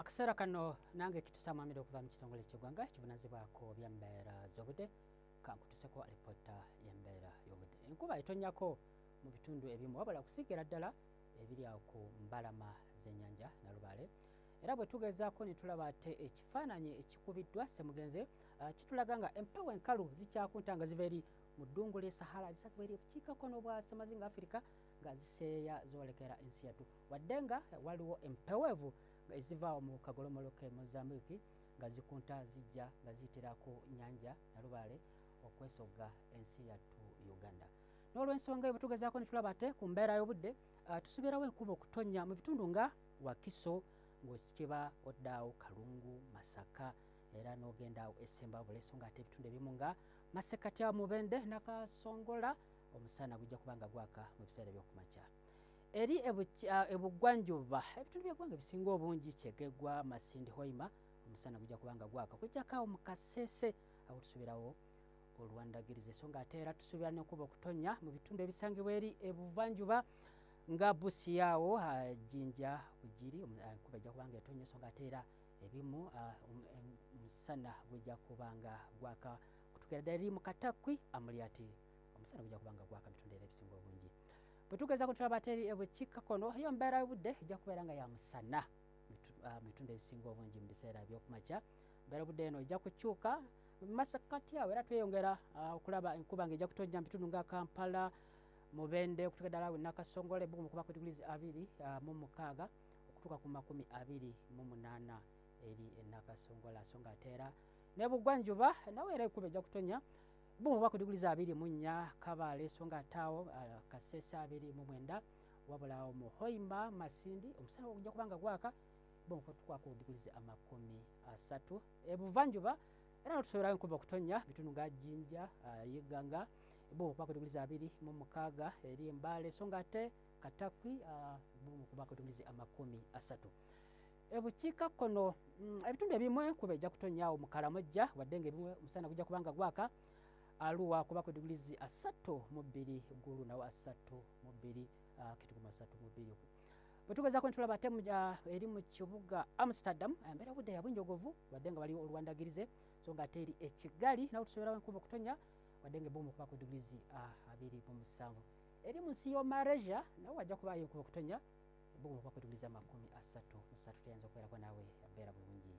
Akaseera kano nange kitusa mwamire okuva mu kitongole ky'eggwanga kibunazibwako by'embeera z'obudde kankutuseko alipoota y'embeera y'obudde. Enkuba etonnyako mu bitundu ebimu wabula kusigira ddala ebiri awo ku mbalama z'ennyanja Nalubaale. Era bwe tugezaako ne tulaba ate ekifaananyi ekikubiddwa Ssemugenze kitulaga nga empewo enkalu zikyakunta nga ziva eri mu ddungu ly'e Sahara lisakuba eri obukiikakkono bwa Ssemazinga Africa nga ziseeya zoolekera ensi yattu. Wadde nga waliwo empeweevu eziva mu kagolomolo k'e Mozambique nga zikunta zijja nga ziyitira ku nnyanja Nalubaale okwesogga ensi yattu Uganda. N'olw'ensonga eyo bwe tugezaako ne tulaba ate ku mbeera y'obudde tusuubirawo enkuba okutonnya mu bitundu nga Wakiso ng'osikiba oddaawo Kalungu, Masaka era n'ogenda awo e Ssembabule so ng'ate ebitundu ebimu nga Masekatya, Mubende, Nakasongola omusana gujja kuba nga gwaka mu biseera by'okumakya. Eri ebugwanjuba ebitundu by'eggwanga ebisinga obungi Kyegegwa, Masindi, Hoima omusana gujja kuba nga gwaka kujjako awo mu Kasese awo tusuubirawo oluwandagirize so ng'ate era tusuubira n'enkuba okutonnya mu bitundu ebisangibwa eri ebuvanjuba nga Busiyaawo, Jinja, Bugiri enkuba ejja kuba nga etonnya so ng'ate era ebimu omusana gujja kuba nga gwaka kutukira ddala eri mu Katakwi, Amulyati omusana gujja kuba nga gwaka mu bitundu era ebisinga obungi. Bwe tugezaako tulaba ate eri ebukiikakkono yo mbeera y'obudde ejja kubeera nga ya musana mu bitundu ebisinga obungi mu biseera by'okumakya. Mbeera y'obudde eno ejja kukyuka Masakati awo era tweyongera okulaba enkuba ng'ejja kutonnya mu bitundu nga Kampala, Mubende okutuuka ddala awo Nakasongola ebbugumu kuba ku diguli 26 okutuuka ku 28 eri Nakasongola so ng'ate era n'ebugwanjuba nawe era enkuba ejja kutonnya bumu kuba ku diguli 24 Kabale so ng'ate awo Kasese 29 wabula awo mu Hoima, Masindi omusana gujja kuba nga gwaka bumu kuba ku diguli 30 ebuvanjuba era tusuubirayo enkuba okutonnya bitundu nga Jinja, Iganga bumu kuba ku diguli 26 eri Mbale so ng'ate Katakwi bumu kuba ku diguli 30. Ebukiikakkono ebitundu ebimu enkuba ejja kutonnya awo mu Karamojja wadde ng'ebimu omusana gujja kuba nga gwaka Arua kuba ku diguli 32 Gulu nawo 32 Kitgum 32. Bwe tugezaako ne tulaba ate eri mu kibuga Amsterdam embeera y'obudde ya bunjogovu wadde nga waliwo oluwandagirize so ng'ate eri e Kigali nawo tusuubirawo enkuba okutonnya wadde ng'ebumu kuba ku diguli 27. Eri mu nsi y'Omalaysia nawo wajja kubaayo enkuba okutonnya bumu kuba ku diguli 33. Tuyinza okubeerako naawe embeera bulungi.